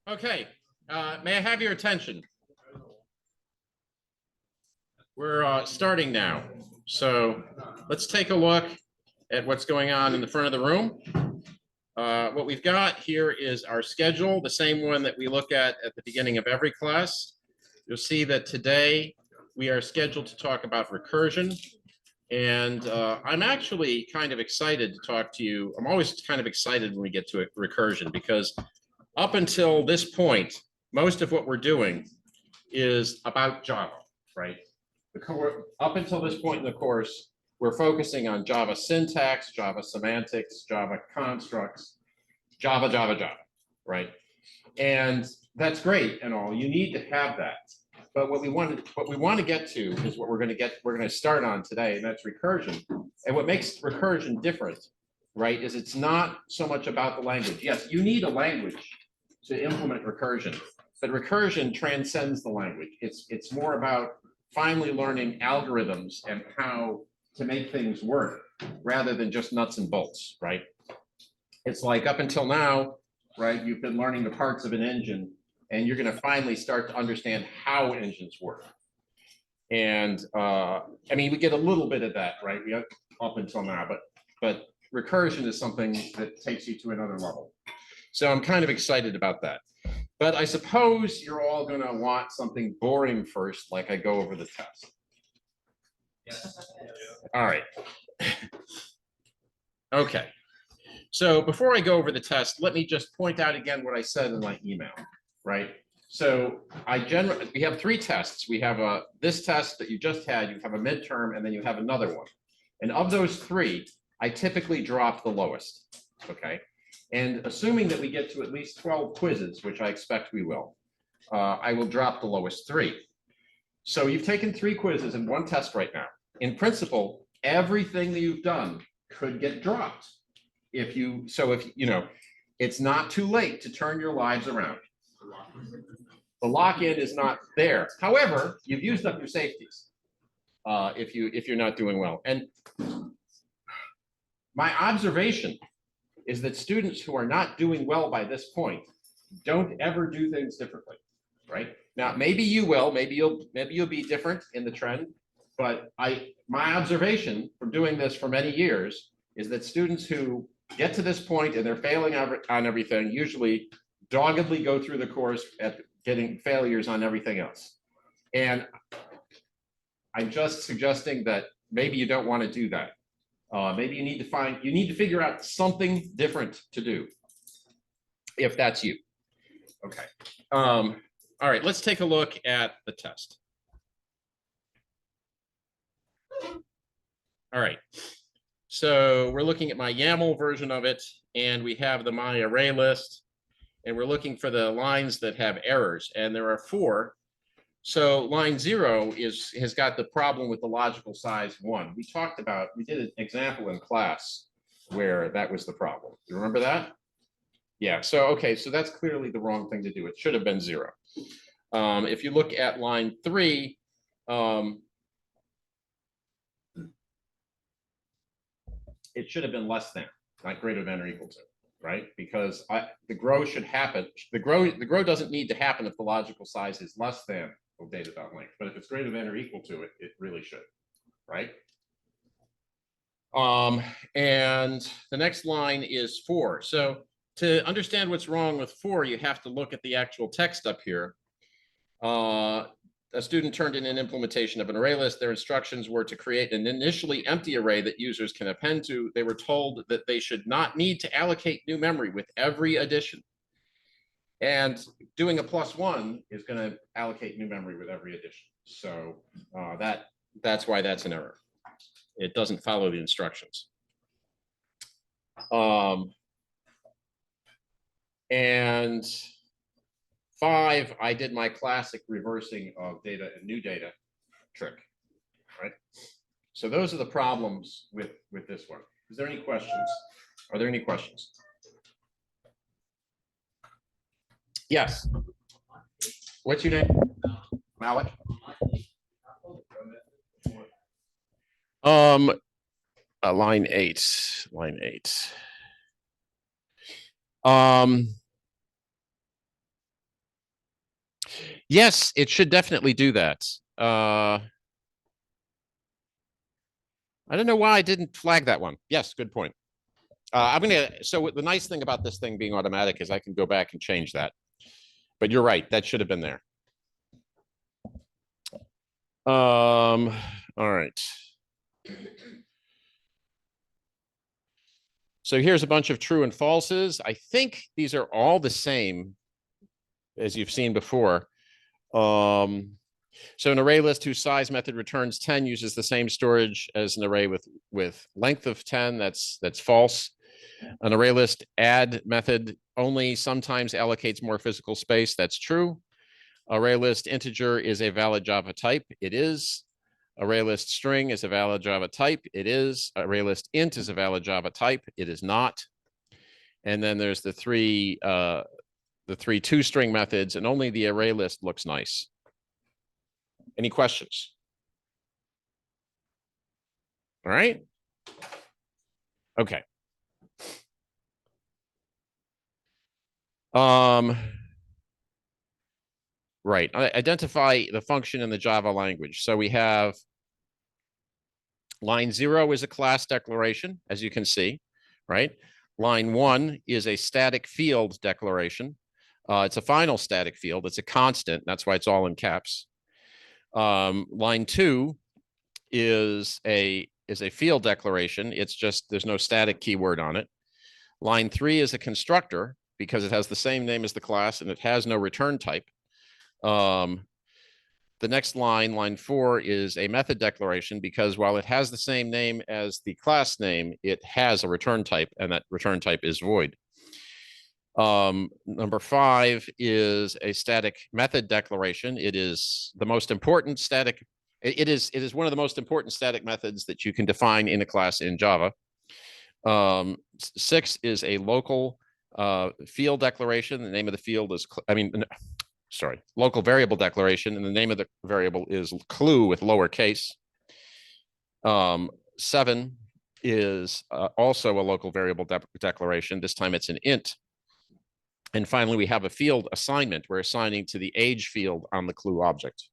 Okay, may I have your attention? We're starting now. So let's take a look at what's going on in the front of the room. What we've got here is our schedule, the same one that we look at the beginning of every class. You'll see that today we are scheduled to talk about recursion. And I'm actually kind of excited to talk to you. I'm always kind of excited when we get to recursion because up until this point, most of what we're doing is about Java, right? Up until this point in the course, we're focusing on Java syntax, Java semantics, Java constructs, Java, right? And that's great and all. You need to have that. But what we want to get to is what we're going to start on today, and that's recursion. And what makes recursion different, right, is it's not so much about the language. Yes, you need a language to implement recursion, but recursion transcends the language. It's more about finally learning algorithms and how to make things work rather than just nuts and bolts, right? It's like up until now, right, you've been learning the parts of an engine, and you're going to finally start to understand how engines work. And I mean, we get a little bit of that, right? We have up until now, but recursion is something that takes you to another level. So I'm kind of excited about that. But I suppose you're all going to want something boring first, like I go over the test. Yes. All right. Okay. So before I go over the test, let me just point out again what I said in my email, right? So we have three tests. We have this test that you just had, you have a midterm, and then you have another one. And of those three, I typically drop the lowest, okay? And assuming that we get to at least 12 quizzes, which I expect we will, I will drop the lowest three. So you've taken 3 quizzes and 1 test right now. In principle, everything that you've done could get dropped. If you know, it's not too late to turn your lives around. The lock-in is not there. However, you've used up your safeties if you're not doing well. And my observation is that students who are not doing well by this point don't ever do things differently, right? Now, maybe you will, maybe you'll be different in the trend, but my observation from doing this for many years is that students who get to this point and they're failing on everything usually doggedly go through the course at getting failures on everything else. And I'm just suggesting that maybe you don't want to do that. Maybe you need to figure out something different to do, if that's you. Okay. All right, let's take a look at the test. All right. So we're looking at my YAML version of it, and we have the my array list, and we're looking for the lines that have errors, and there are 4. So line 0 has got the problem with the logical size 1. We did an example in class where that was the problem. You remember that? Yeah, so okay, so that's clearly the wrong thing to do. It should have been 0. If you look at line 3, it should have been less than, not greater than or equal to, right? Because the grow should happen. The grow doesn't need to happen if the logical size is less than data.length, but if it's greater than or equal to it, it really should, right? And the next line is 4. So to understand what's wrong with 4, you have to look at the actual text up here. A student turned in an implementation of an array list. Their instructions were to create an initially empty array that users can append to. They were told that they should not need to allocate new memory with every addition. And doing a +1 is going to allocate new memory with every addition. So that's why that's an error. It doesn't follow the instructions. And 5, I did my classic reversing of data and new data trick, right? So those are the problems with this one. Is there any questions? Are there any questions? Yes. What's your name? Malik. Line 8. Line 8. Yes, it should definitely do that. I don't know why I didn't flag that one. Yes, good point. I'm gonna. So the nice thing about this thing being automatic is I can go back and change that. But you're right. That should have been there. All right. So here's a bunch of true and falses. I think these are all the same as you've seen before. So an array list whose size method returns 10 uses the same storage as an array with length of 10. That's false. An array list add method only sometimes allocates more physical space. That's true. Array list integer is a valid Java type. It is. Array list string is a valid Java type. It is. Array list int is a valid Java type. It is not. And then there's the three toString methods, and only the array list looks nice. Any questions? All right. Okay. Right. Identify the function in the Java language. So we have line 0 is a class declaration, as you can see, right? Line 1 is a static field declaration. It's a final static field. It's a constant. That's why it's all in caps. Line 2 is a field declaration. It's just there's no static keyword on it. Line 3 is a constructor because it has the same name as the class and it has no return type. The next line, line 4, is a method declaration because while it has the same name as the class name, it has a return type, and that return type is void. Number 5 is a static method declaration. It is the most important static. It is one of the most important static methods that you can define in a class in Java. 6 is a local field declaration. The name of the field is, local variable declaration, and the name of the variable is clue with lowercase. 7 is also a local variable declaration. This time it's an int. And finally, we have a field assignment. We're assigning to the age field on the clue object.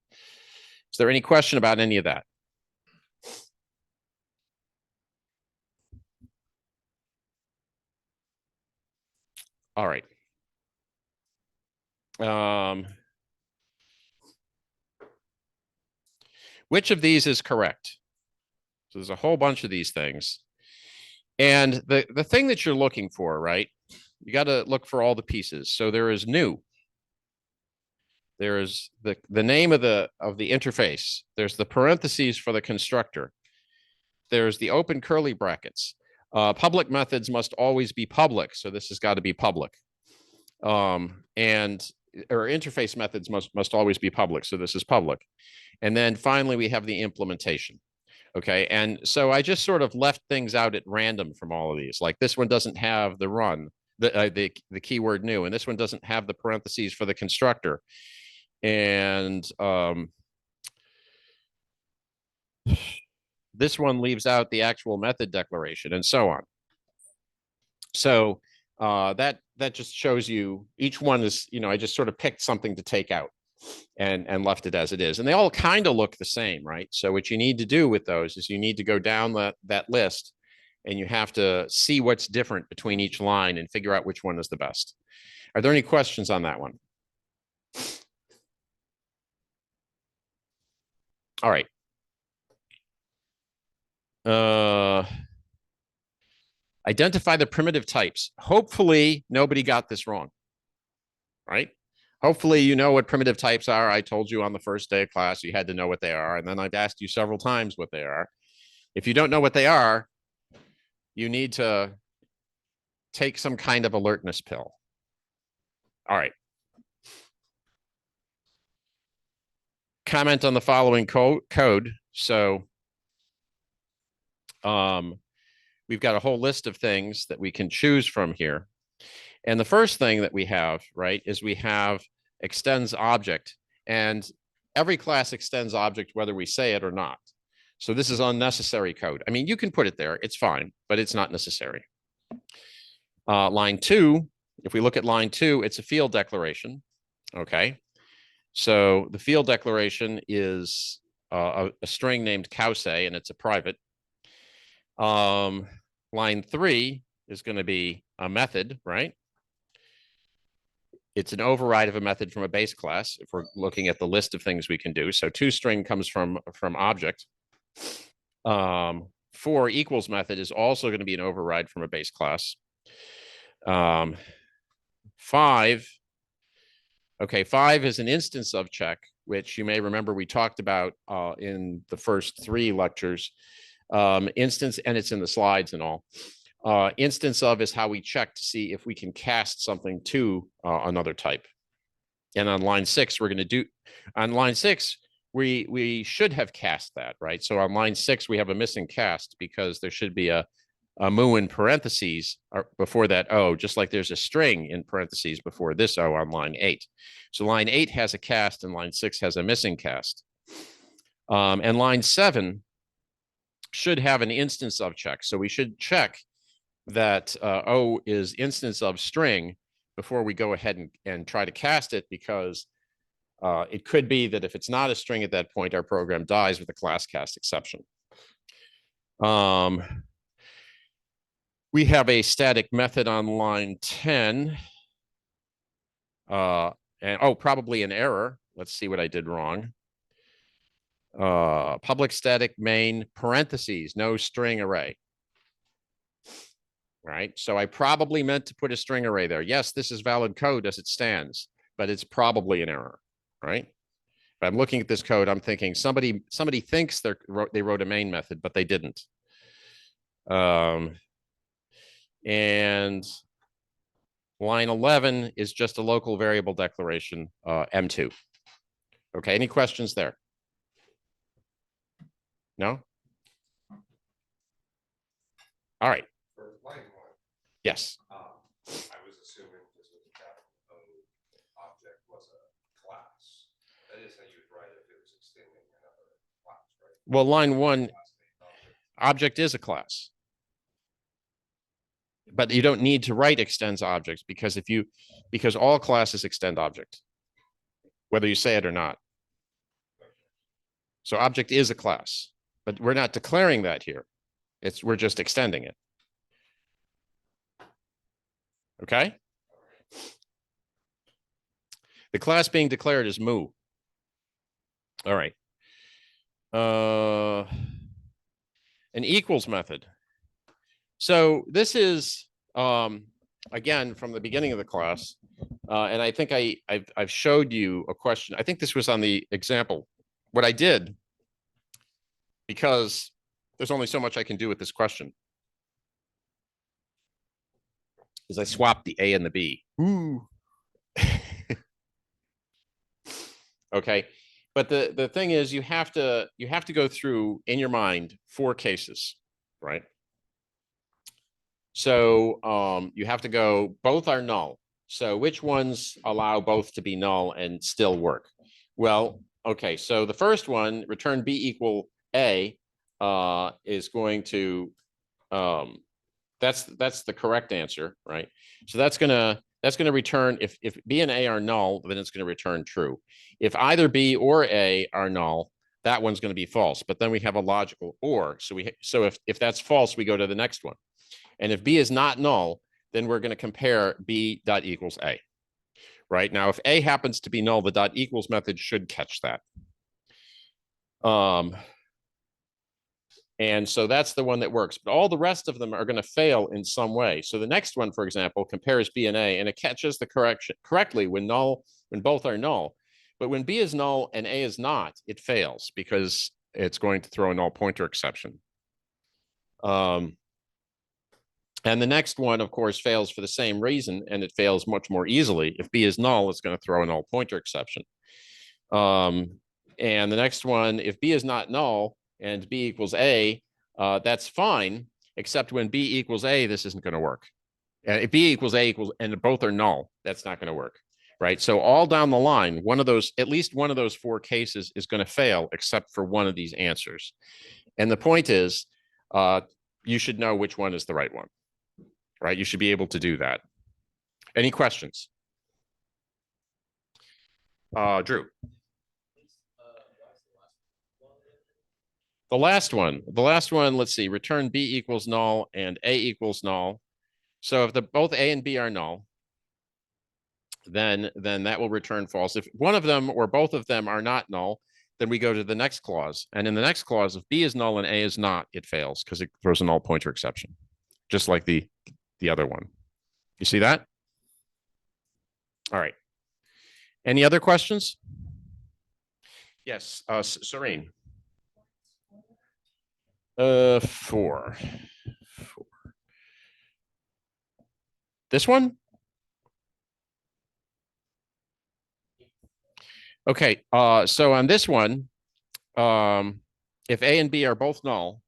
Is there any question about any of that? All right. Which of these is correct? So there's a whole bunch of these things. And the thing that you're looking for, right? You got to look for all the pieces. So there is new. There is the name of the interface. There's the parentheses for the constructor. There's the open curly brackets. Public methods must always be public. So this has got to be public. Or interface methods must always be public. So this is public. And then finally, we have the implementation. Okay. And so I just sort of left things out at random from all of these. Like this one doesn't have the run, the keyword new, and this one doesn't have the parentheses for the constructor. And this one leaves out the actual method declaration and so on. So that just shows you each one is, I just sort of picked something to take out and left it as it is. And they all kind of look the same, right? So what you need to do with those is you need to go down that list and you have to see what's different between each line and figure out which one is the best. Are there any questions on that one? All right. Identify the primitive types. Hopefully nobody got this wrong, right? Hopefully you know what primitive types are. I told you on the first day of class, you had to know what they are. And then I've asked you several times what they are. If you don't know what they are, you need to take some kind of alertness pill. All right. Comment on the following code. So we've got a whole list of things that we can choose from here. And the first thing that we have, right, is we have extends object. And every class extends object whether we say it or not. So this is unnecessary code. I mean, you can put it there. It's fine, but it's not necessary. Line 2, if we look at line 2, it's a field declaration. Okay. So the field declaration is a string named cause, and it's a private. Line 3 is going to be a method, right? It's an override of a method from a base class if we're looking at the list of things we can do. So toString comes from object. 4 equals method is also going to be an override from a base class. 5, okay, 5 is an instance of check, which you may remember we talked about in the first 3 lectures. Instance, and it's in the slides and all. Instance of is how we check to see if we can cast something to another type. And on line 6, we're going to do, on line 6, we should have cast that, right? So on line 6, we have a missing cast because there should be a mu in parentheses before that O, just like there's a string in parentheses before this O on line 8. So line 8 has a cast and line 6 has a missing cast. And line 7 should have an instance of check. So we should check that O is instance of string before we go ahead and try to cast it, because it could be that if it's not a string at that point, our program dies with a class cast exception. We have a static method on line 10. And probably an error. Let's see what I did wrong. Public static main parentheses, no string array. Right, so I probably meant to put a string array there. Yes, this is valid code as it stands, but it's probably an error, right? If I'm looking at this code, I'm thinking somebody thinks they wrote a main method, but they didn't. And line 11 is just a local variable declaration, M2. Okay, any questions there? No? All right. For line 1, yes. I was assuming this was a capital O object was a class. That is how you would write it if it was extending another class, right? Well, line 1, object is a class. But you don't need to write extends objects because because all classes extend object, whether you say it or not. So object is a class, but we're not declaring that here. We're just extending it. Okay. The class being declared is mu. All right. An equals method. So this is, again, from the beginning of the class, and I think I've showed you a question. I think this was on the example. What I did, because there's only so much I can do with this question, is I swapped the A and the B. Ooh. Okay, but the thing is, you have to go through in your mind 4 cases, right? So you have to go, both are null. So which ones allow both to be null and still work? Well, okay, so the first one, return B equal A, is going to, that's the correct answer, right? So that's gonna return, if B and A are null, then it's gonna return true. If either B or A are null, that one's gonna be false. But then we have a logical or. So if that's false, we go to the next one. And if B is not null, then we're going to compare B dot equals A. Right now, if A happens to be null, the dot equals method should catch that. And so that's the one that works. But all the rest of them are going to fail in some way. So the next one, for example, compares B and A, and it catches the correctly when both are null. But when B is null and A is not, it fails because it's going to throw a null pointer exception. And the next one, of course, fails for the same reason, and it fails much more easily. If B is null, it's going to throw a null pointer exception. And the next one, if B is not null and B equals A, that's fine, except when B equals A, this isn't going to work. If B equals A equals, and both are null, that's not going to work, right? So all down the line, at least one of those 4 cases is going to fail, except for one of these answers. And the point is, you should know which one is the right one. Right? You should be able to do that. Any questions? Drew. The last one, let's see, return B equals null and A equals null. So if both A and B are null, then that will return false. If one of them or both of them are not null, then we go to the next clause. And in the next clause, if B is null and A is not, it fails because it throws a null pointer exception, just like the other one. You see that? All right. Any other questions? Yes, Serene. 4. This one? Okay, so on this one, if A and B are both null,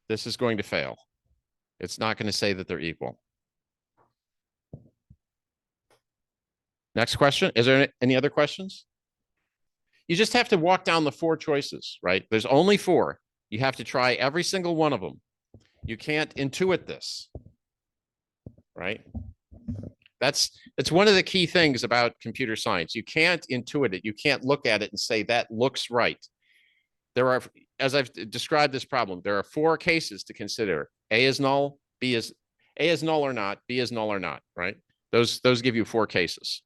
this is going to fail. It's not going to say that they're equal. Next question. Is there any other questions? You just have to walk down the 4 choices, right? There's only 4. You have to try every single one of them. You can't intuit this, right? That's one of the key things about computer science. You can't intuit it. You can't look at it and say that looks right. There are, as I've described this problem, there are 4 cases to consider. A is null, A is null or not, B is null or not, right? Those give you 4 cases.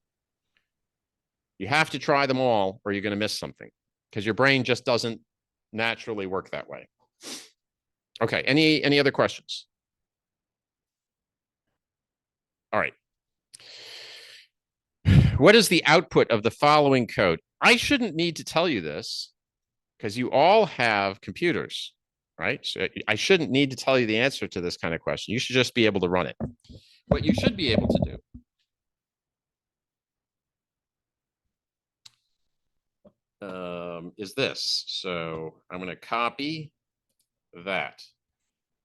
You have to try them all or you're going to miss something because your brain just doesn't naturally work that way. Okay, any other questions? All right. What is the output of the following code? I shouldn't need to tell you this because you all have computers, right? So I shouldn't need to tell you the answer to this kind of question. You should just be able to run it. What you should be able to do is this. So I'm going to copy that.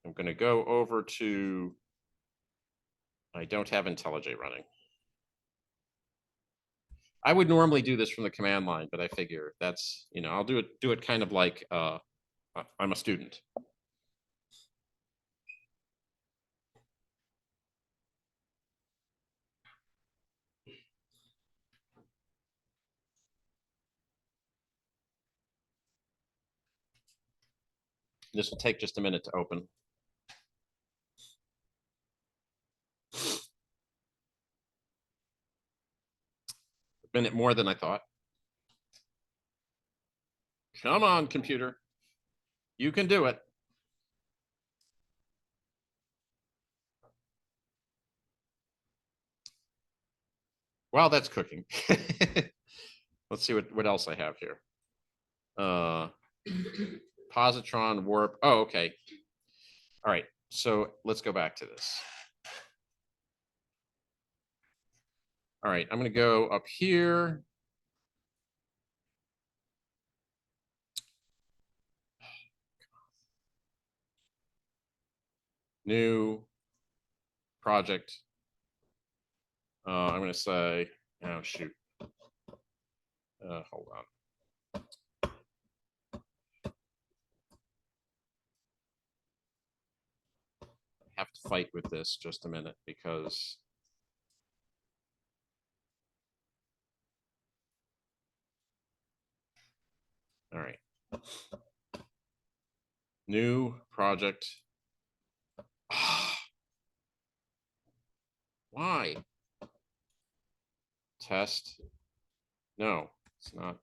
I'm going to go over to, I don't have IntelliJ running. I would normally do this from the command line, but I figure that's, I'll do it kind of like I'm a student. This will take just a minute to open. A minute more than I thought. Come on, computer. You can do it. While that's cooking, let's see what else I have here. Positron, warp. Oh, okay. All right. So let's go back to this. All right. I'm going to go up here. New project. I'm going to say, oh, shoot. Hold on. I have to fight with this just a minute because all right. New project. Why? Test. No, it's not.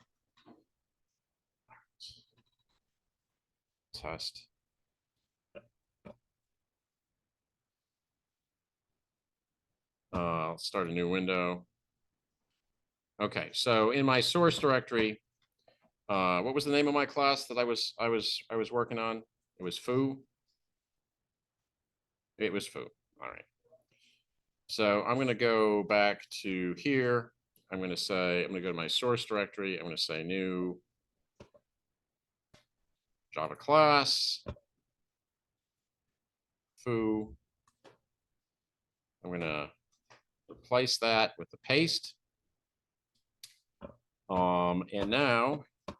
Test. I'll start a new window. Okay, so in my source directory, what was the name of my class that I was working on? It was foo. It was foo. All right. So I'm going to go back to here. I'm going to go to my source directory. I'm going to say new Java class, foo. I'm going to replace that with the paste. And now, I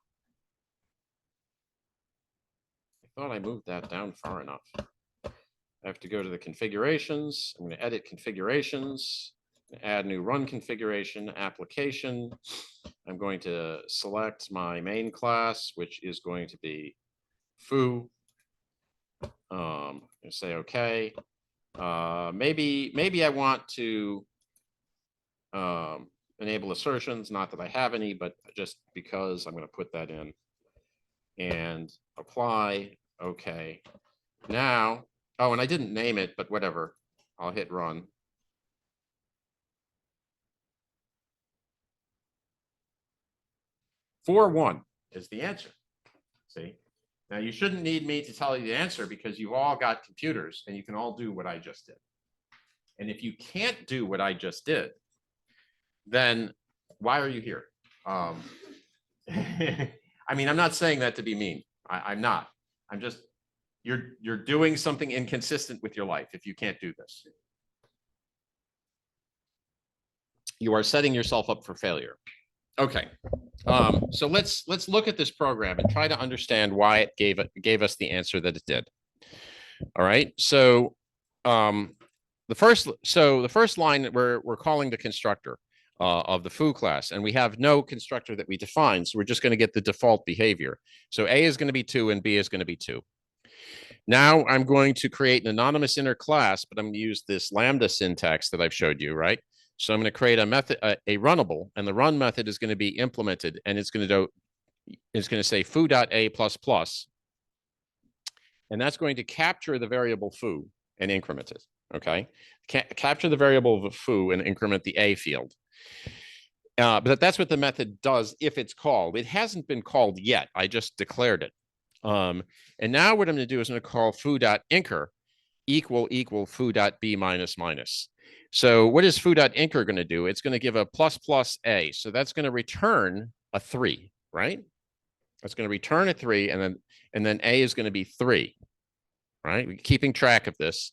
thought I moved that down far enough. I have to go to the configurations. I'm going to edit configurations. Add new run configuration application. I'm going to select my main class, which is going to be foo. Say okay. Maybe I want to enable assertions. Not that I have any, but just because I'm going to put that in and apply. Okay. Now, oh, and I didn't name it, but whatever. I'll hit run. One is the answer. See, now you shouldn't need me to tell you the answer because you all got computers and you can all do what I just did. And if you can't do what I just did, then why are you here? I mean, I'm not saying that to be mean. I'm not. I'm just, you're doing something inconsistent with your life if you can't do this. You are setting yourself up for failure. Okay. So let's look at this program and try to understand why it gave us the answer that it did. All right. So the first line that we're calling the constructor of the foo class, and we have no constructor that we define, so we're just going to get the default behavior. So A is going to be 2 and B is going to be 2. Now I'm going to create an anonymous inner class, but I'm going to use this lambda syntax that I've showed you, right? So I'm going to create a method, a runnable, and the run method is going to be implemented, and it's going to say foo.a++, and that's going to capture the variable foo and increment it. Okay, capture the variable of foo and increment the a field. But that's what the method does if it's called. It hasn't been called yet. I just declared it. And now what I'm going to do is I'm going to call foo.incr equal foo.b minus minus. So what is foo.incr going to do? It's going to give a plus plus a. So that's going to return a 3, right? That's going to return a 3, and then a is going to be 3, right? We're keeping track of this.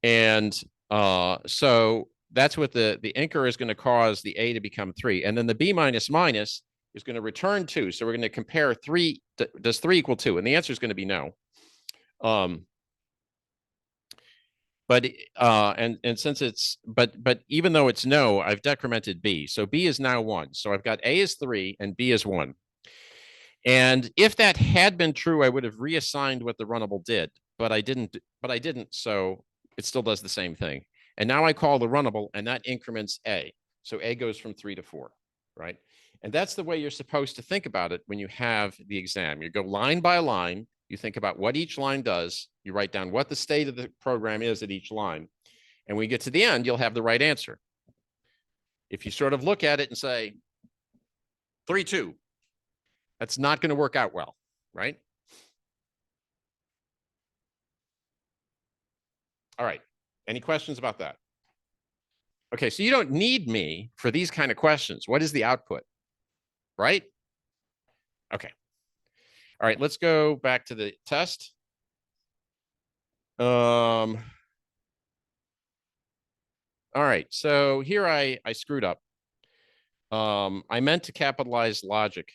And so that's what the incr is going to cause the a to become 3. And then the b minus minus is going to return 2. So we're going to compare 3. Does 3 equal 2? And the answer is going to be no. But since it's but even though it's no, I've decremented b. So b is now 1. So I've got a is 3 and b is 1. And if that had been true, I would have reassigned what the runnable did, but I didn't. So it still does the same thing. And now I call the runnable, and that increments a. So a goes from 3 to 4, right? And that's the way you're supposed to think about it when you have the exam. You go line by line. You think about what each line does. You write down what the state of the program is at each line. And when we get to the end, you'll have the right answer. If you sort of look at it and say 3, 2, that's not going to work out well, right? All right. Any questions about that? Okay, so you don't need me for these kind of questions. What is the output? Right? Okay. All right, let's go back to the test. All right, so here I screwed up. I meant to capitalize logic.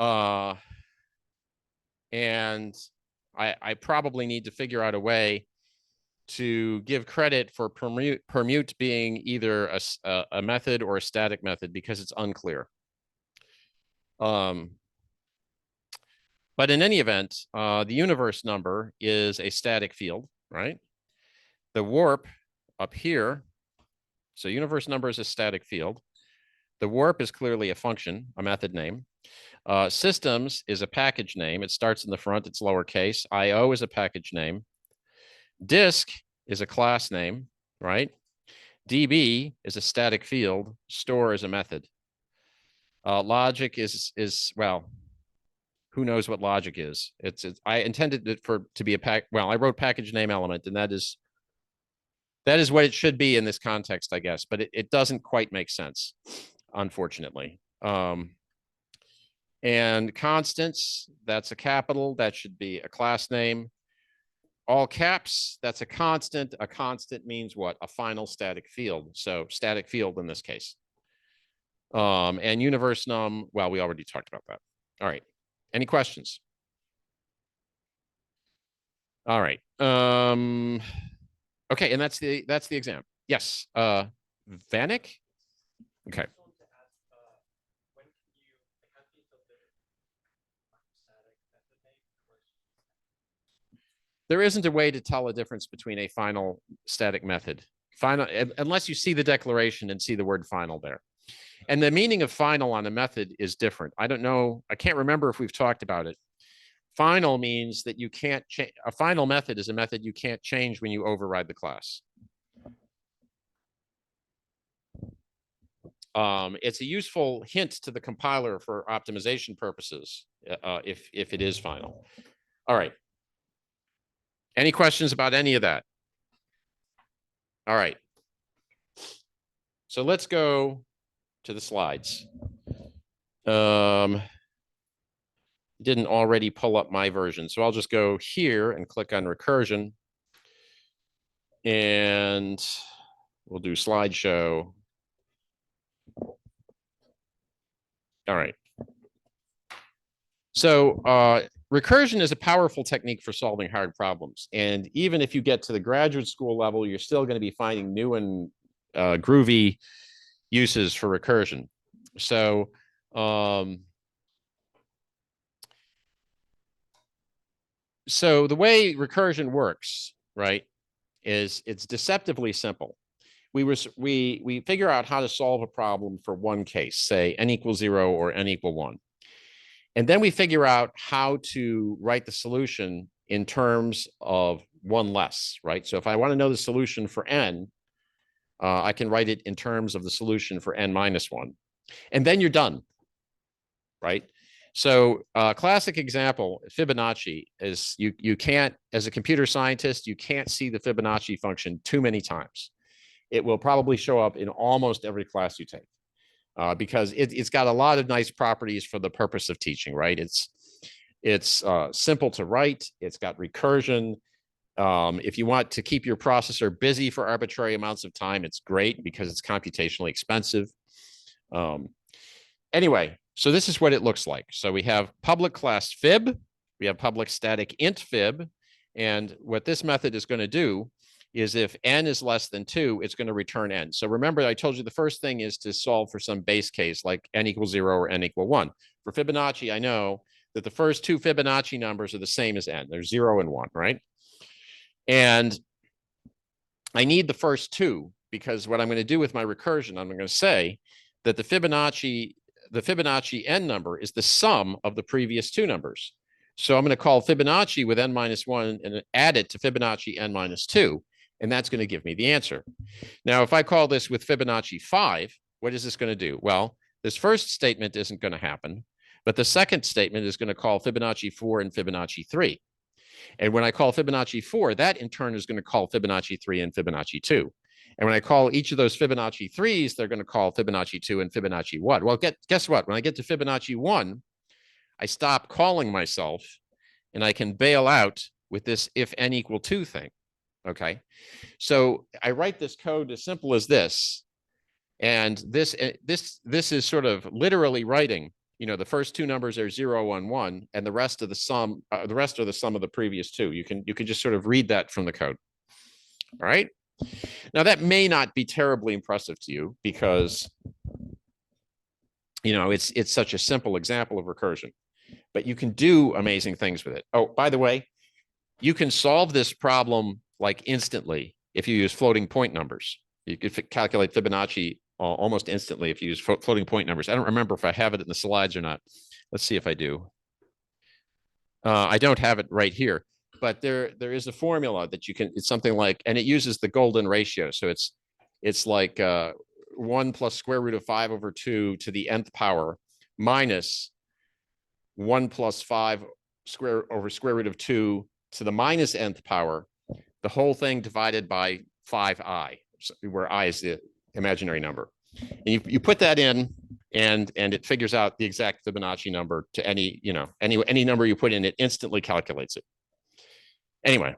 And I probably need to figure out a way to give credit for permute being either a method or a static method because it's unclear. But in any event, the universe number is a static field, right? The warp up here, so universe number is a static field. The warp is clearly a function, a method name. Systems is a package name. It starts in the front, it's lowercase. IO is a package name. Disk is a class name, right? DB is a static field. Store is a method. Logic is well, who knows what logic is? I intended it to be a I wrote package name element, and that is what it should be in this context, I guess, but it doesn't quite make sense, unfortunately. And constants, that's a capital, that should be a class name. All caps, that's a constant. A constant means what? A final static field. So static field in this case. And universe num, well, we already talked about that. All right. Any questions? All right. Okay, and that's the exam. Yes, Vanek? Okay. There isn't a way to tell a difference between a final static method. Final, unless you see the declaration and see the word final there. And the meaning of final on a method is different. I don't know, I can't remember if we've talked about it. Final means that you can't change. A final method is a method you can't change when you override the class. It's a useful hint to the compiler for optimization purposes if it is final. All right. Any questions about any of that? All right. So let's go to the slides. Didn't already pull up my version, so I'll just go here and click on recursion. And we'll do slideshow. All right. So recursion is a powerful technique for solving hard problems. And even if you get to the graduate school level, you're still going to be finding new and groovy uses for recursion. So the way recursion works, right, is it's deceptively simple. We figure out how to solve a problem for one case, say n equals 0 or n equal 1. And then we figure out how to write the solution in terms of one less, right? So if I want to know the solution for n, I can write it in terms of the solution for n minus 1. And then you're done, right? So classic example, Fibonacci, is you can't, as a computer scientist, you can't see the Fibonacci function too many times. It will probably show up in almost every class you take. Because it's got a lot of nice properties for the purpose of teaching, right? It's simple to write. It's got recursion. If you want to keep your processor busy for arbitrary amounts of time, it's great because it's computationally expensive. Anyway, so this is what it looks like. So we have public class fib. We have public static int fib. And what this method is going to do is if n is less than 2, it's going to return n. So remember, I told you the first thing is to solve for some base case like n equals 0 or n equal 1. For Fibonacci, I know that the first two Fibonacci numbers are the same as n. They're 0 and 1, right? And I need the first two because what I'm going to do with my recursion, I'm going to say that the Fibonacci n number is the sum of the previous two numbers. So I'm going to call Fibonacci with n minus 1 and add it to Fibonacci n minus 2. And that's going to give me the answer. Now, if I call this with Fibonacci 5, what is this going to do? Well, this first statement isn't going to happen, but the second statement is going to call Fibonacci 4 and Fibonacci 3. And when I call Fibonacci 4, that in turn is going to call Fibonacci 3 and Fibonacci 2. And when I call each of those Fibonacci 3s, they're going to call Fibonacci 2 and Fibonacci 1. Well, guess what? When I get to Fibonacci 1, I stop calling myself and I can bail out with this if n equal 2 thing. Okay, so I write this code as simple as this, and this is sort of literally writing. You know, the first two numbers are 0 and 1, and the rest of the sum, the rest are the sum of the previous two. You can just sort of read that from the code. All right. Now that may not be terribly impressive to you because you know it's such a simple example of recursion, but you can do amazing things with it. Oh, by the way, you can solve this problem like instantly if you use floating point numbers. You could calculate Fibonacci almost instantly if you use floating point numbers. I don't remember if I have it in the slides or not. Let's see if I do. I don't have it right here, but there is a formula that you can, it's something like, and it uses the golden ratio. So it's like 1 plus square root of 5 over 2 to the nth power minus 1 plus 5 square root of 2 to the minus nth power, the whole thing divided by 5i, where I is the imaginary number. And you put that in, and it figures out the exact Fibonacci number to any number you put in, it instantly calculates it. Anyway,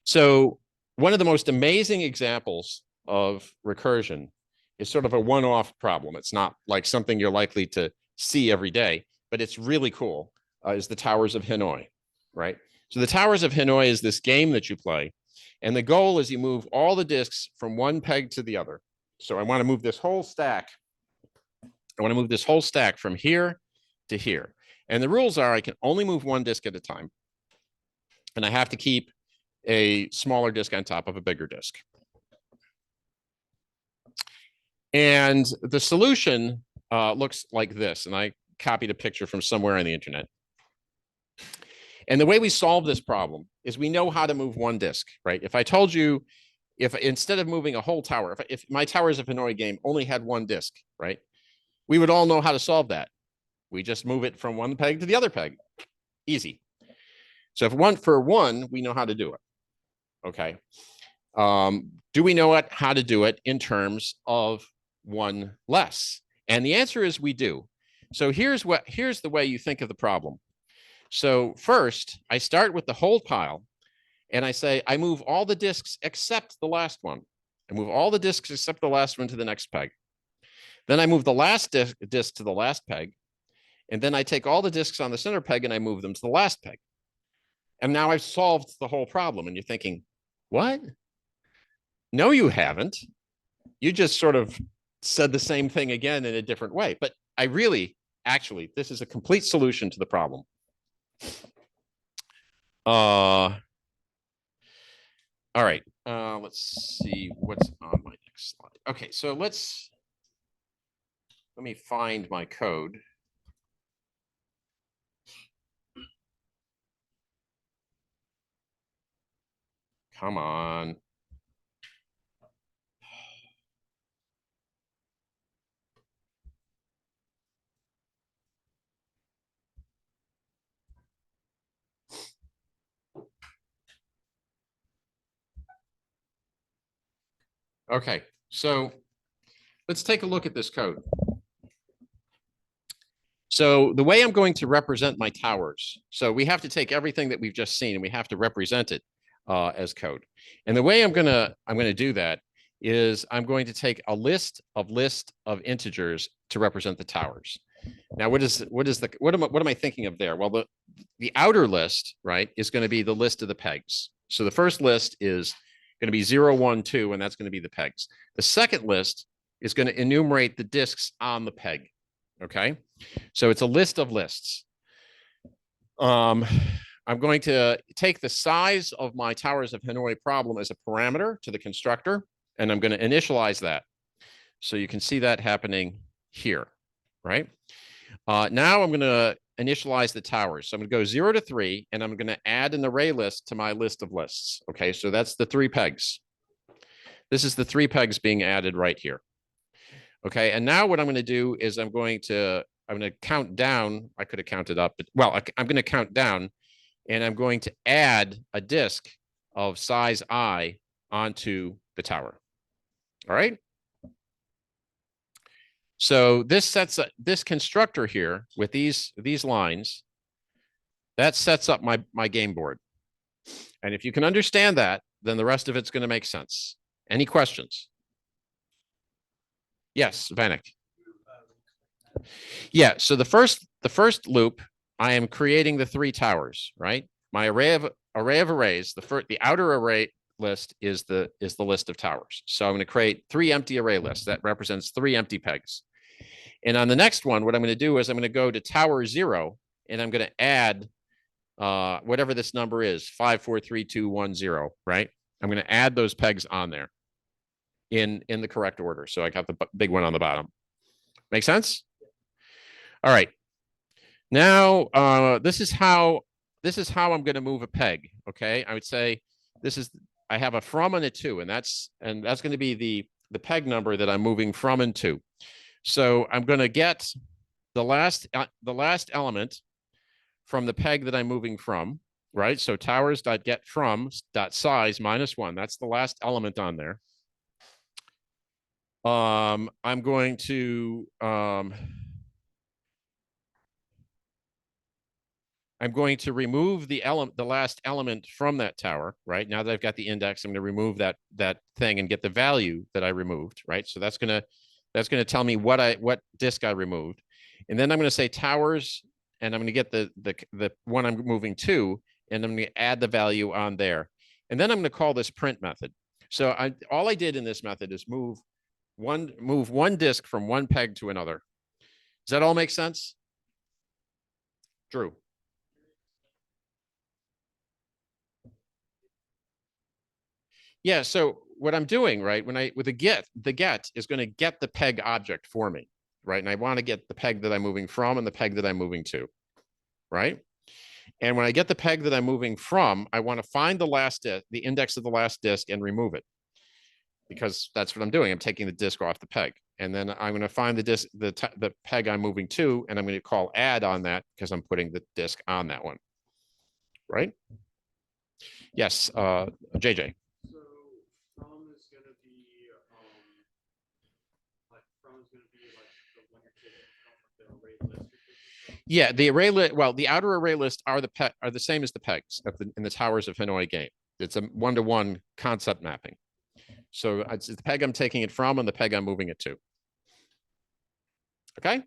so one of the most amazing examples of recursion is sort of a one-off problem. It's not like something you're likely to see every day, but it's really cool, is the Towers of Hanoi, right? So the Towers of Hanoi is this game that you play, And the goal is you move all the disks from one peg to the other. So I want to move this whole stack. I want to move this whole stack from here to here. And the rules are I can only move one disk at a time. And I have to keep a smaller disk on top of a bigger disk. And the solution looks like this. And I copied a picture from somewhere on the internet. And the way we solve this problem is we know how to move one disk, right? If I told you, if instead of moving a whole tower, if my Towers of Hanoi game only had one disk, right? We would all know how to solve that. We just move it from one peg to the other peg. Easy. So if one for one, we know how to do it. Okay. Do we know how to do it in terms of one less? And the answer is we do. So here's the way you think of the problem. So first, I start with the whole pile, and I say I move all the disks except the last one. I move all the disks except the last one to the next peg. Then I move the last disk to the last peg, and then I take all the disks on the center peg and I move them to the last peg. And now I've solved the whole problem. And you're thinking, what? No, you haven't. You just sort of said the same thing again in a different way. But I really, actually, this is a complete solution to the problem. All right. Let's see what's on my next slide. Okay, so let me find my code. Come on. Okay, so let's take a look at this code. So the way I'm going to represent my towers, so we have to take everything that we've just seen and we have to represent it as code. And the way I'm gonna do that is I'm going to take a list of integers to represent the towers. Now, what am I thinking of there? Well, the outer list, right, is going to be the list of the pegs. So the first list is going to be 0, 1, 2, and that's going to be the pegs. The second list is going to enumerate the disks on the peg. Okay, so it's a list of lists. I'm going to take the size of my Towers of Hanoi problem as a parameter to the constructor, and I'm going to initialize that. So you can see that happening here, right? Now I'm going to initialize the towers. So I'm going to go 0 to 3, and I'm going to add an array list to my list of lists. Okay, so that's the 3 pegs. This is the 3 pegs being added right here. Okay, and now what I'm going to do is I'm going to count down. I could have counted up, but well, I'm going to count down, and I'm going to add a disk of size I onto the tower. All right. So this sets up this constructor here with these lines. That sets up my game board. And if you can understand that, then the rest of it's going to make sense. Any questions? Yes, Vanek. Yeah, so the first loop, I am creating the 3 towers, right? My array of arrays, the outer array list is the list of towers. So I'm going to create 3 empty array lists. That represents 3 empty pegs. And on the next one, what I'm going to do is I'm going to go to tower 0, and I'm going to add whatever this number is, 5, 4, 3, 2, 1, 0, right? I'm going to add those pegs on there in the correct order. So I got the big one on the bottom. Make sense? All right. Now, this is how I'm going to move a peg. Okay, I would say I have a from and a to, and that's going to be the peg number that I'm moving from and to. So I'm going to get the last element from the peg that I'm moving from, right? So towers.getFrom.size -1. That's the last element on there. I'm going to remove the last element from that tower, right? Now that I've got the index, I'm going to remove that thing and get the value that I removed, right? So that's going to tell me what disk I removed. And then I'm going to say towers, and I'm going to get the one I'm moving to, and I'm going to add the value on there. And then I'm going to call this print method. So all I did in this method is move one disk from one peg to another. Does that all make sense? Drew? Yeah, so what I'm doing, right, with the get is going to get the peg object for me, right? And I want to get the peg that I'm moving from and the peg that I'm moving to, right? And when I get the peg that I'm moving from, I want to find the index of the last disk and remove it, because that's what I'm doing. I'm taking the disk off the peg. And then I'm going to find the peg I'm moving to, and I'm going to call add on that because I'm putting the disk on that one, right? Yes, JJ. So from is going to be like from is going to be like the one you're taking from the array list. Yeah, the array list. Well, the outer array list are the same as the pegs in the Towers of Hanoi game. It's a one-to-one concept mapping. So it's the peg I'm taking it from and the peg I'm moving it to. Okay.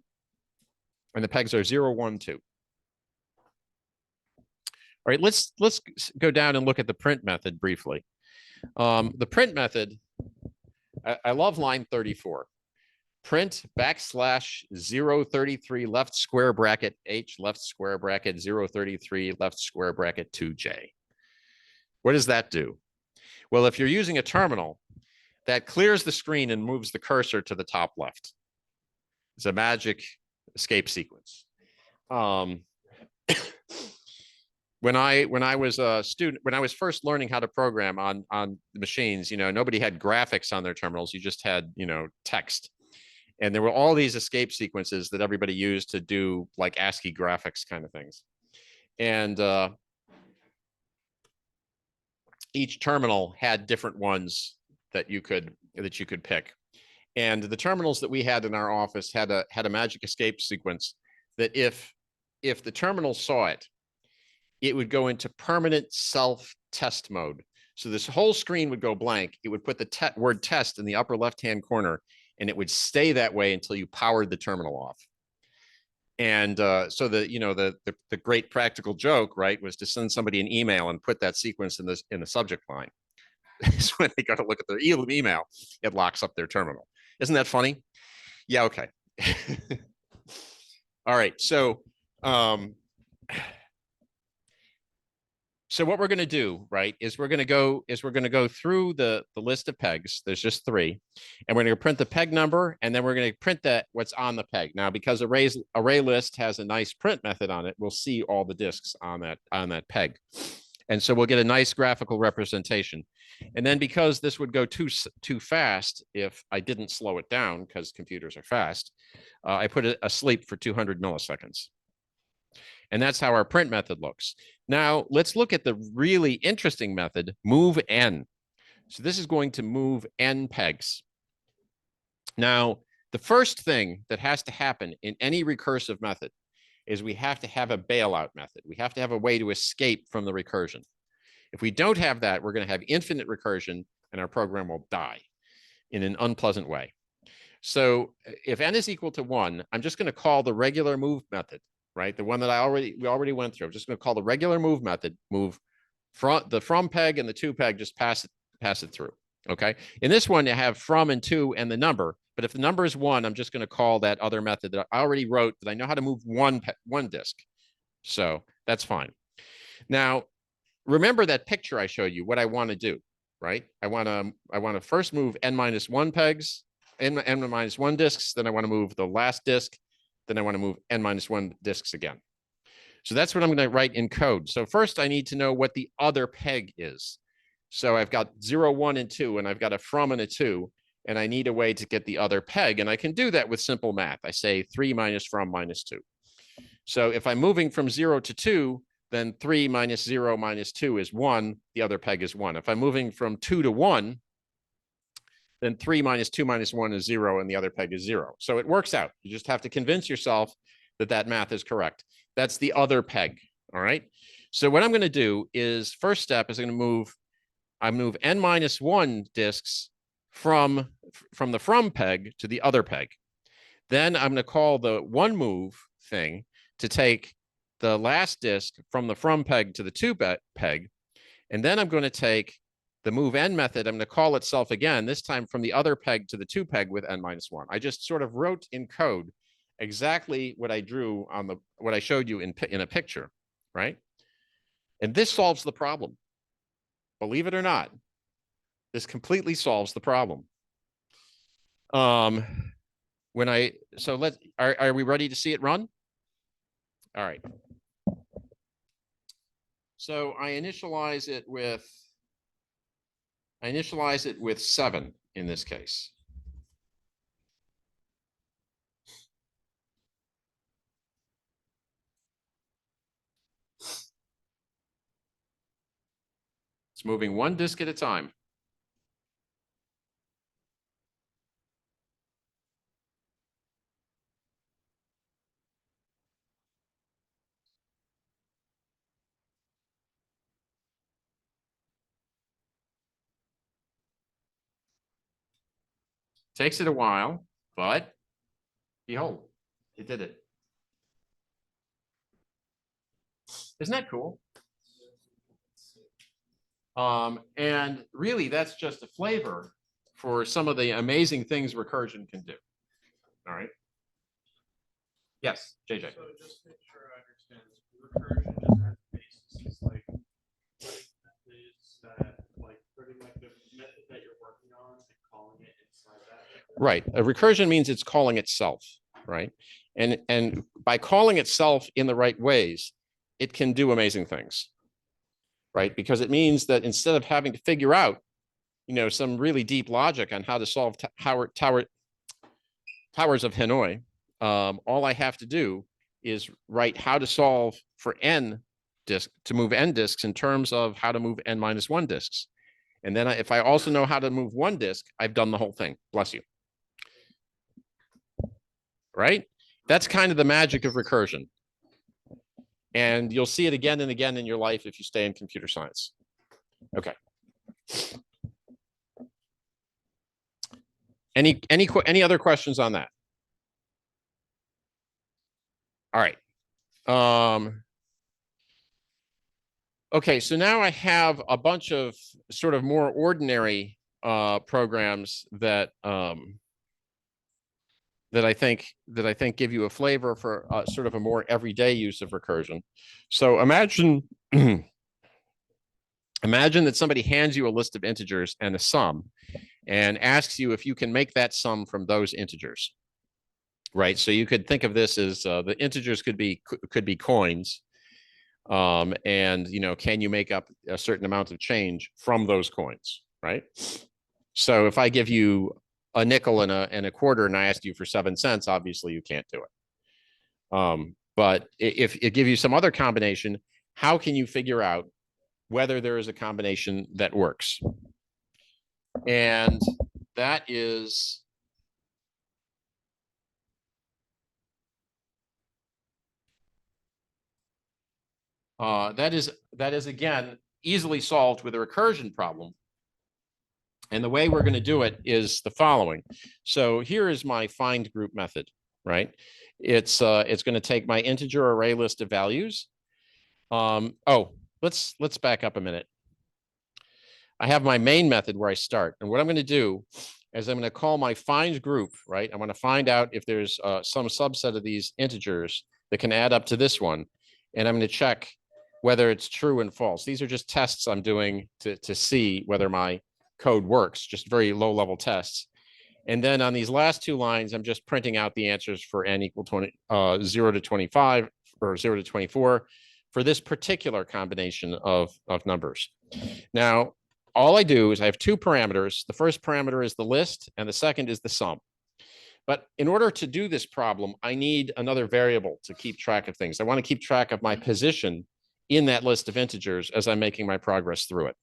And the pegs are 0, 1, 2. All right, let's go down and look at the print method briefly. The print method, I love line 34. Print \033 left square bracket H left square bracket 033 left square bracket 2J. What does that do? Well, if you're using a terminal, that clears the screen and moves the cursor to the top left. It's a magic escape sequence. When I was a student, when I was first learning how to program on the machines, nobody had graphics on their terminals. You just had, text. And there were all these escape sequences that everybody used to do like ASCII graphics kind of things. And each terminal had different ones that you could pick. And the terminals that we had in our office had a magic escape sequence that if the terminal saw it, it would go into permanent self-test mode. So this whole screen would go blank. It would put the word test in the upper left-hand corner, and it would stay that way until you powered the terminal off. And so the great practical joke, right, was to send somebody an email and put that sequence in the subject line. So when they go to look at their email, it locks up their terminal. Isn't that funny? Yeah, okay. All right, so what we're going to do, right, is we're going to go through the list of pegs. There's just 3, and we're going to print the peg number, and then we're going to print what's on the peg. Now, because array list has a nice print method on it, we'll see all the disks on that peg, and so we'll get a nice graphical representation. And then because this would go too fast if I didn't slow it down, because computers are fast, I put it asleep for 200 milliseconds. And that's how our print method looks. Now, let's look at the really interesting method, move n. So this is going to move n pegs. Now, the first thing that has to happen in any recursive method is we have to have a bailout method. We have to have a way to escape from the recursion. If we don't have that, we're going to have infinite recursion, and our program will die in an unpleasant way. So if n is equal to 1, I'm just going to call the regular move method, right? The one that we already went through. I'm just going to call the regular move method, move from the from peg and the to peg, just pass it through. Okay. In this one, you have from and to and the number. But if the number is 1, I'm just going to call that other method that I already wrote that I know how to move one disk. So that's fine. Now, remember that picture I showed you, what I want to do, right? I want to first move n-1 pegs, n-1 disks. Then I want to move the last disk. Then I want to move n-1 disks again. So that's what I'm going to write in code. So first I need to know what the other peg is. So I've got 0, 1, and 2, and I've got a from and a to, and I need a way to get the other peg. And I can do that with simple math. I say 3 minus from minus 2. So if I'm moving from 0 to 2, then 3 minus 0 minus 2 is 1. The other peg is 1. If I'm moving from 2 to 1, then 3 minus 2 minus 1 is 0, and the other peg is 0. So it works out. You just have to convince yourself that that math is correct. That's the other peg, all right? So what I'm going to do is, first step is I move n-1 disks from the from peg to the other peg. Then I'm going to call the one move thing to take the last disk from the from peg to the to peg, And then I'm going to take the move n method. I'm going to call itself again, this time from the other peg to the 2 peg with n minus 1. I just sort of wrote in code exactly what I drew on what I showed you in a picture, right? And this solves the problem. Believe it or not, this completely solves the problem. Are we ready to see it run? All right. So I initialize it with 7 in this case. It's moving 1 disk at a time. Takes it a while, but behold, it did it. Isn't that cool? And really, that's just a flavor for some of the amazing things recursion can do. All right. Yes, JJ. So just make sure I understand this. Recursion just has basis like methods that like pretty much the method that you're working on and calling it inside that. Right. A recursion means it's calling itself, right? And by calling itself in the right ways, it can do amazing things, right? Because it means that instead of having to figure out, some really deep logic on how to solve towers of Hanoi, all I have to do is write how to solve for n disk to move n disks in terms of how to move n minus 1 disks. And then if I also know how to move 1 disk, I've done the whole thing. Bless you. Right? That's kind of the magic of recursion. And you'll see it again and again in your life if you stay in computer science. Okay. Any other questions on that? All right. Okay, so now I have a bunch of sort of more ordinary programs that I think give you a flavor for sort of a more everyday use of recursion. So imagine that somebody hands you a list of integers and a sum and asks you if you can make that sum from those integers. Right. So you could think of this as the integers could be coins. And can you make up a certain amount of change from those coins? Right. So if I give you a nickel and a quarter and I asked you for 7 cents, obviously you can't do it. But if it gives you some other combination, how can you figure out whether there is a combination that works? And that is again easily solved with a recursion problem. And the way we're going to do it is the following. So here is my find group method, right? It's going to take my integer array list of values. Let's back up a minute. I have my main method where I start, and what I'm going to do is I'm going to call my find group, right? I'm going to find out if there's some subset of these integers that can add up to this one, and I'm going to check whether it's true and false. These are just tests I'm doing to see whether my code works, just very low level tests. And then on these last 2 lines, I'm just printing out the answers for n equal 0 to 25 or 0 to 24 for this particular combination of numbers. Now, all I do is I have 2 parameters. The first parameter is the list, and the second is the sum. But in order to do this problem, I need another variable to keep track of things. I want to keep track of my position in that list of integers as I'm making my progress through it.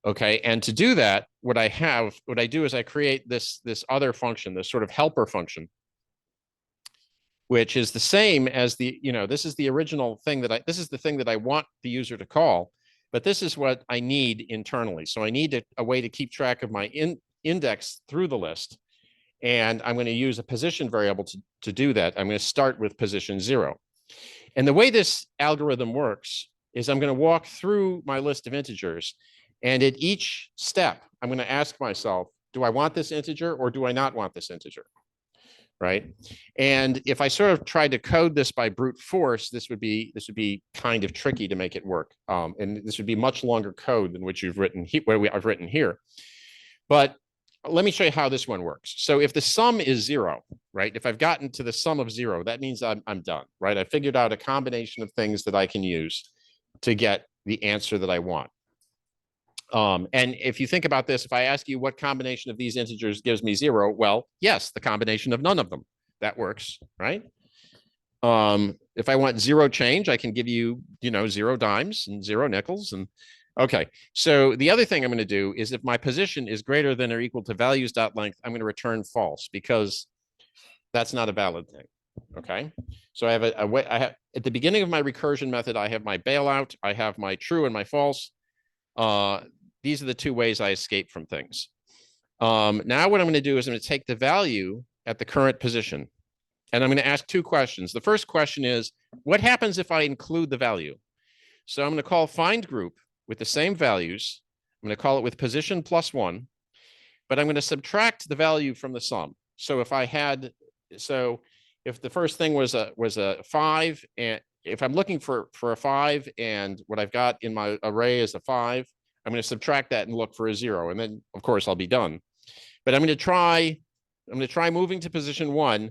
Okay, and to do that, what I do is I create this other function, this sort of helper function, which is the same as this is the original thing this is the thing that I want the user to call, but this is what I need internally. So I need a way to keep track of my index through the list, and I'm going to use a position variable to do that. I'm going to start with position 0. And the way this algorithm works is I'm going to walk through my list of integers. And at each step, I'm going to ask myself, do I want this integer or do I not want this integer? Right. And if I sort of tried to code this by brute force, this would be kind of tricky to make it work. And this would be much longer code than what you've written I've written here. But let me show you how this one works. So if the sum is 0, right? If I've gotten to the sum of 0, that means I'm done, right? I figured out a combination of things that I can use to get the answer that I want. And if you think about this, if I ask you what combination of these integers gives me 0, well, yes, the combination of none of them. That works, right? If I want 0 change, I can give you, 0 dimes and 0 nickels. And okay, so the other thing I'm going to do is if my position is greater than or equal to values.length, I'm going to return false because that's not a valid thing. Okay, so I have a way. I have at the beginning of my recursion method, I have my bailout, I have my true and my false. These are the two ways I escape from things. Now what I'm going to do is I'm going to take the value at the current position, and I'm going to ask two questions. The first question is, what happens if I include the value? So I'm going to call find group with the same values. I'm going to call it with position plus 1, but I'm going to subtract the value from the sum. So if the first thing was a 5, and if I'm looking for a 5 and what I've got in my array is a 5, I'm going to subtract that and look for a 0, and then of course I'll be done. But I'm going to try moving to position 1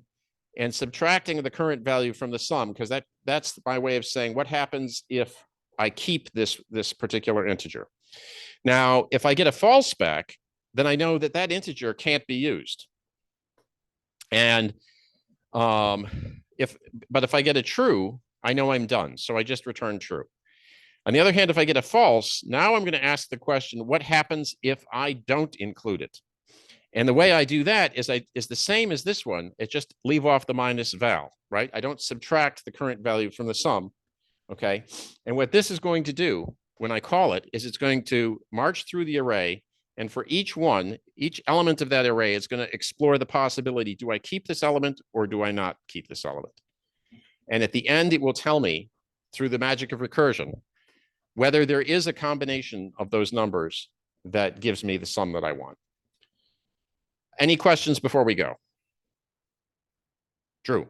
and subtracting the current value from the sum, because that's my way of saying what happens if I keep this particular integer. Now, if I get a false back, then I know that integer can't be used. And if I get a true, I know I'm done. So I just return true. On the other hand, if I get a false, now I'm going to ask the question, what happens if I don't include it? And the way I do that is the same as this one. It's just leave off the minus val, right? I don't subtract the current value from the sum, okay? And what this is going to do when I call it is it's going to march through the array, and for each element of that array, it's going to explore the possibility, do I keep this element or do I not keep this element? And at the end, it will tell me, through the magic of recursion, whether there is a combination of those numbers that gives me the sum that I want. Any questions before we go? Drew.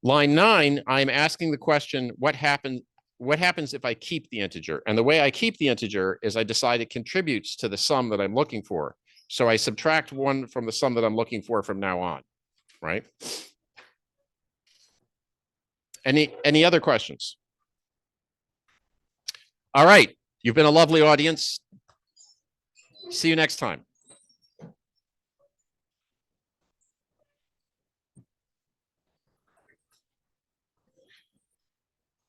Line 9, I'm asking the question, what happens if I keep the integer? And the way I keep the integer is I decide it contributes to the sum that I'm looking for. So I subtract 1 from the sum that I'm looking for from now on, right? Any other questions? All right, you've been a lovely audience. See you next time.